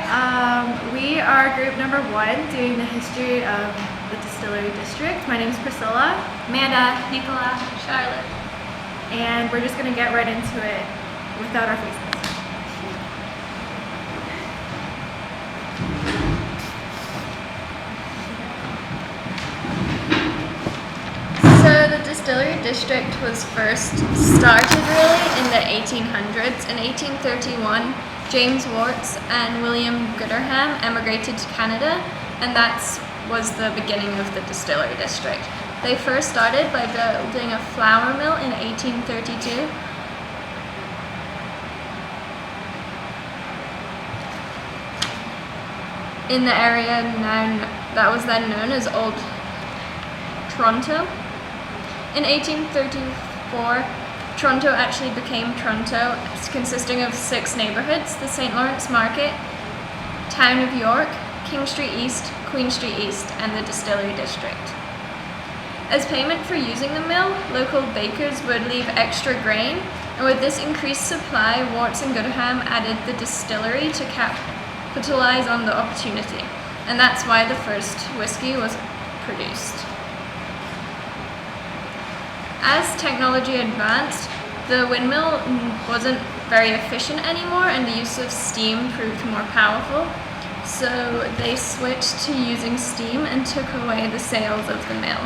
We are group number 1 doing the history of the Distillery District. My name is Priscilla, Amanda, Nicola, Charlotte. And we're just going to get right into it without our faces. So the Distillery District was first started really in the 1800s. In 1831, James Worts and William Gooderham emigrated to Canada, and that was the beginning of the Distillery District. They first started by building a flour mill in 1832. In the area now that was then known as Old Toronto. In 1834, Toronto actually became Toronto, consisting of 6 neighbourhoods: the St. Lawrence Market, Town of York, King Street East, Queen Street East, and the Distillery District. As payment for using the mill, local bakers would leave extra grain, and with this increased supply, Worts and Gooderham added the distillery to capitalise on the opportunity, and that's why the first whiskey was produced. As technology advanced, the windmill wasn't very efficient anymore, and the use of steam proved more powerful, so they switched to using steam and took away the sails of the mill.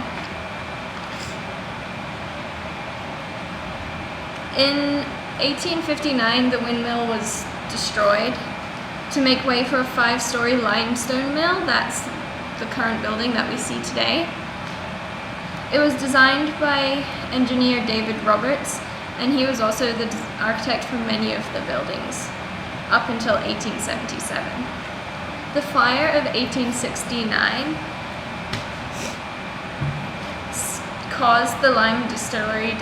In 1859, the windmill was destroyed to make way for a 5-story limestone mill. That's the current building that we see today. It was designed by engineer David Roberts, and he was also the architect for many of the buildings up until 1877. The fire of 1869 caused the Lime Distillery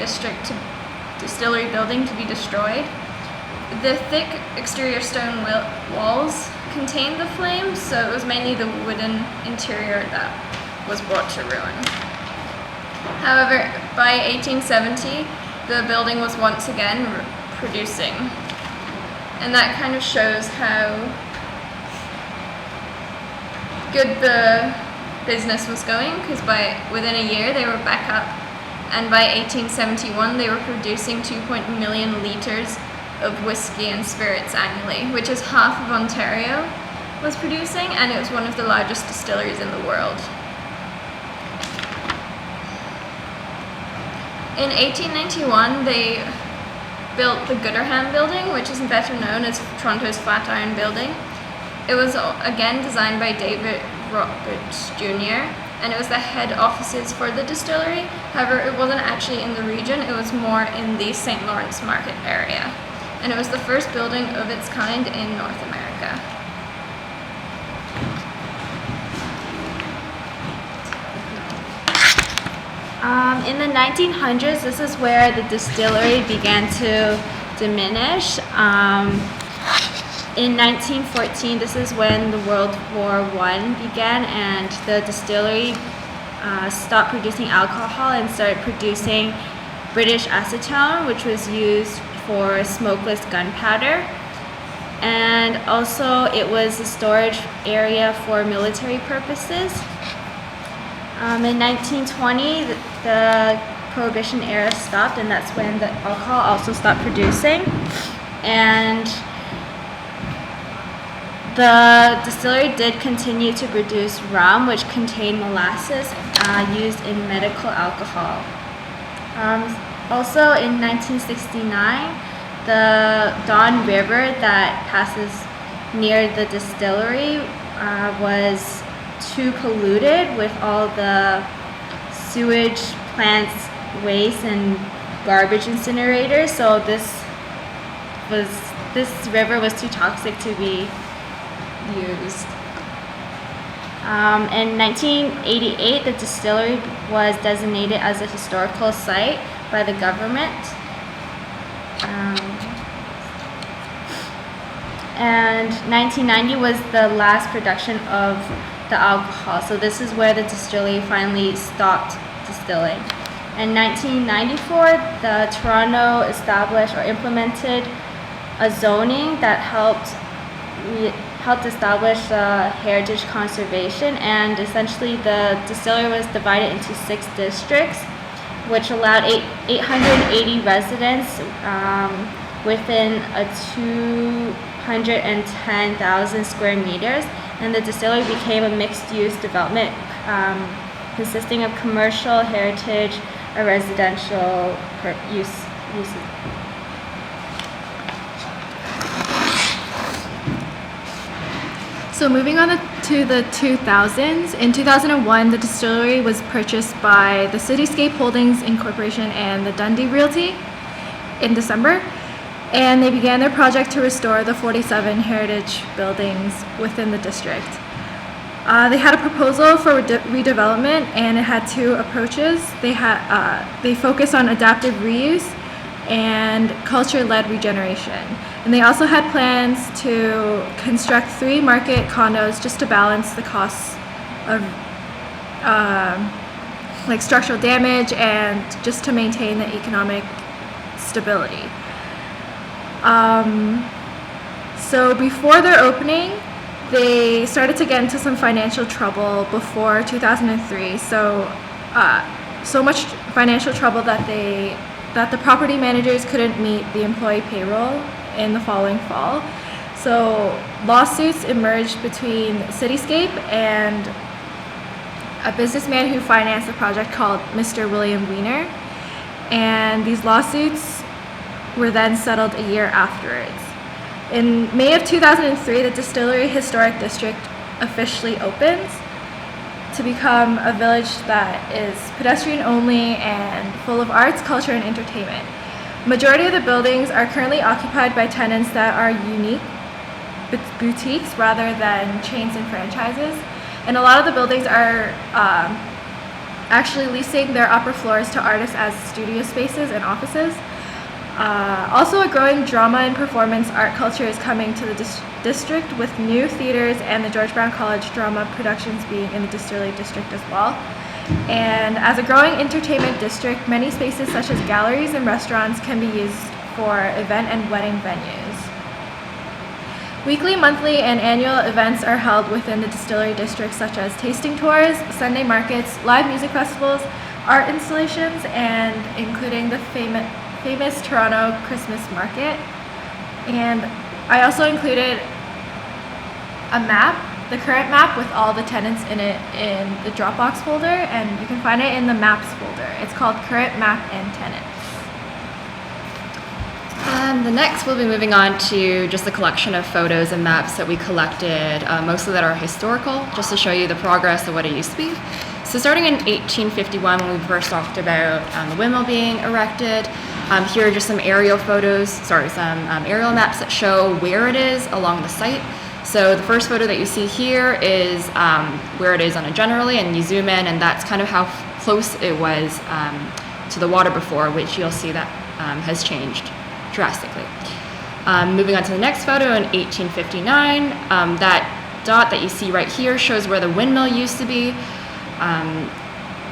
building to be destroyed. The thick exterior stone walls contained the flames, so it was mainly the wooden interior that was brought to ruin. However, by 1870, the building was once again producing, and that kind of shows how good the business was going, because within a year they were back up, and by 1871 they were producing 2 million litres of whiskey and spirits annually, which is half of Ontario was producing, and it was one of the largest distilleries in the world. In 1891, they built the Gooderham Building, which is better known as Toronto's Flatiron Building. It was again designed by David Roberts Jr., and it was the head offices for the distillery. However, it wasn't actually in the region, it was more in the St. Lawrence Market area. And it was the first building of its kind in North America. In the 1900s, this is where the distillery began to diminish. In 1914, this is when the World War I began, and the distillery stopped producing alcohol and started producing British acetone, which was used for smokeless gunpowder. And also it was a storage area for military purposes. In 1920, the Prohibition era stopped, and that's when the alcohol also stopped producing. And the distillery did continue to produce rum, which contained molasses used in medical alcohol. Also in 1969, the Don River that passes near the distillery was too polluted with all the sewage plants, waste, and garbage incinerators. So this river was too toxic to be used. In 1988, the distillery was designated as a historical site by the government. And 1990 was the last production of the alcohol. So this is where the distillery finally stopped distilling. In 1994, the Toronto established or implemented a zoning that helped helped establish heritage conservation, and essentially the distillery was divided into 6 districts, which allowed 880 residents within a 210,000 square meters, and the distillery became a mixed-use development consisting of commercial, heritage, and residential uses. So moving on to the 2000s, in 2001, the distillery was purchased by the Cityscape Holdings Incorporation and the Dundee Realty in December, and they began their project to restore the 47 heritage buildings within the district. They had a proposal for redevelopment, and it had 2 approaches. They focused on adaptive reuse and culture-led regeneration. And they also had plans to construct 3 market condos just to balance the costs of like structural damage and just to maintain the economic stability. So before their opening, they started to get into some financial trouble before 2003. So much financial trouble that the property managers couldn't meet the employee payroll in the following fall. So lawsuits emerged between Cityscape and a businessman who financed the project called Mr. William Weiner. And these lawsuits were then settled a year afterwards. In May of 2003, the Distillery Historic District officially opens to become a village that is pedestrian only and full of arts, culture, and entertainment. Majority of the buildings are currently occupied by tenants that are unique boutiques rather than chains and franchises. And a lot of the buildings are actually leasing their upper floors to artists as studio spaces and offices. Also, a growing drama and performance art culture is coming to the district, with new theaters and the George Brown College drama productions being in the Distillery District as well. And as a growing entertainment district, many spaces such as galleries and restaurants can be used for event and wedding venues. Weekly, monthly, and annual events are held within the Distillery District, such as tasting tours, Sunday markets, live music festivals, art installations, and including the famous Toronto Christmas Market. And I also included a map, the current map with all the tenants in it, in the Dropbox folder, and you can find it in the Maps folder. It's called Current Map and Tenants. The next, we'll be moving on to just a collection of photos and maps that we collected, mostly that are historical, just to show you the progress of what it used to be. So starting in 1851, when we first talked about the windmill being erected, here are just some aerial photos, some aerial maps that show where it is along the site. So the first photo that you see here is where it is on a generally, and you zoom in, and that's kind of how close it was to the water before, which you'll see that has changed drastically. Moving on to the next photo in 1859, that dot that you see right here shows where the windmill used to be,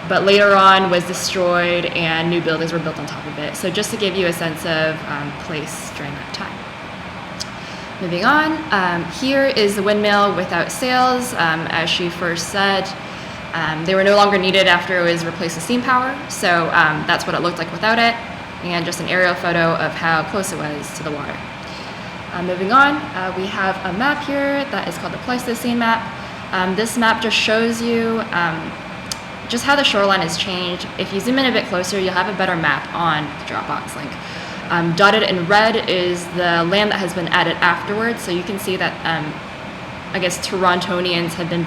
but later on was destroyed and new buildings were built on top of it. So just to give you a sense of place during that time. Moving on, here is the windmill without sails. As she first said, they were no longer needed after it was replaced with steam power, so that's what it looked like without it, and just an aerial photo of how close it was to the water. Moving on, we have a map here that is called the Pleistocene map. This map just shows you just how the shoreline has changed. If you zoom in a bit closer, you'll have a better map on the Dropbox link. Dotted in red is the land that has been added afterwards, so you can see that I guess Torontonians have been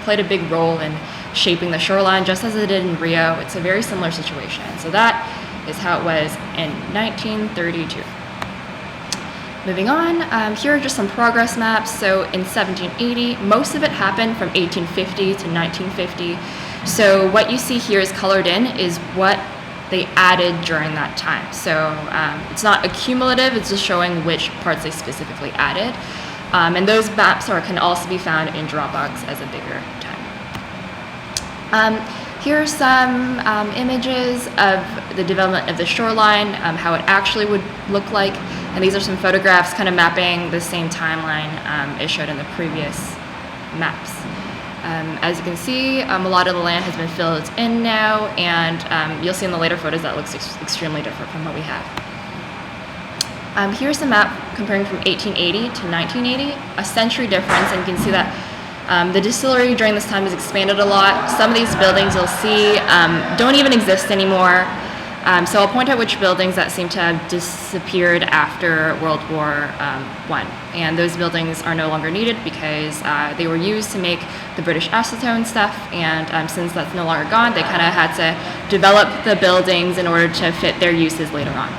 played a big role in shaping the shoreline, just as it did in Rio. It's a very similar situation. So that is how it was in 1932. Moving on, here are just some progress maps. So in 1780, most of it happened from 1850 to 1950. So what you see here is colored in is what they added during that time. So it's not accumulative, it's just showing which parts they specifically added. And those maps can also be found in Dropbox as a bigger time. Here are some images of the development of the shoreline, how it actually would look like, and these are some photographs kind of mapping the same timeline as showed in the previous maps. As you can see, a lot of the land has been filled in now, and you'll see in the later photos that looks extremely different from what we have. Here's the map comparing from 1880 to 1980, a century difference, and you can see that the distillery during this time has expanded a lot. Some of these buildings you'll see don't even exist anymore. So I'll point out which buildings that seem to have disappeared after World War I. And those buildings are no longer needed because they were used to make the British acetone stuff. And since that's no longer gone, they kind of had to develop the buildings in order to fit their uses later on.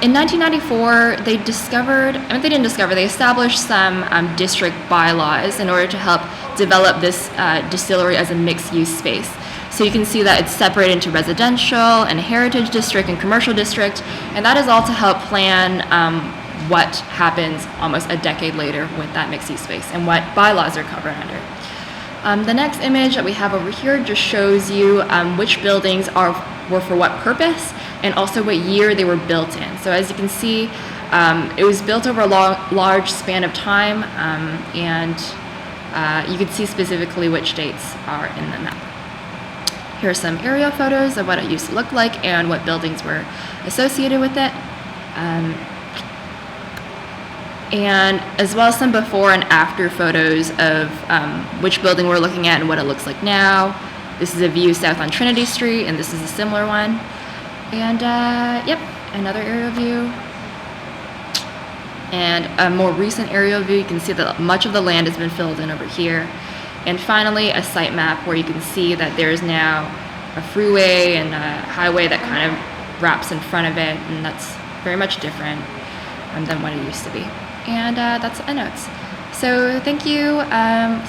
In 1994, they established some district bylaws in order to help develop this distillery as a mixed-use space. So you can see that it's separated into residential and heritage district and commercial district, and that is all to help plan what happens almost a decade later with that mixed-use space and what bylaws are covered under. The next image that we have over here just shows you which buildings were for what purpose and also what year they were built in. So as you can see, it was built over a large span of time, and you can see specifically which dates are in the map. Here are some aerial photos of what it used to look like and what buildings were associated with it. And as well as some before and after photos of which building we're looking at and what it looks like now. This is a view south on Trinity Street, and this is a similar one. And yep, another aerial view. And a more recent aerial view, you can see that much of the land has been filled in over here. And finally, a site map where you can see that there's now a freeway and a highway that kind of wraps in front of it, and that's very much different than what it used to be. And that's the notes. So thank you.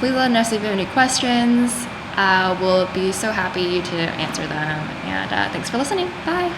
Please let us know if you have any questions. We'll be so happy to answer them. And thanks for listening. Bye.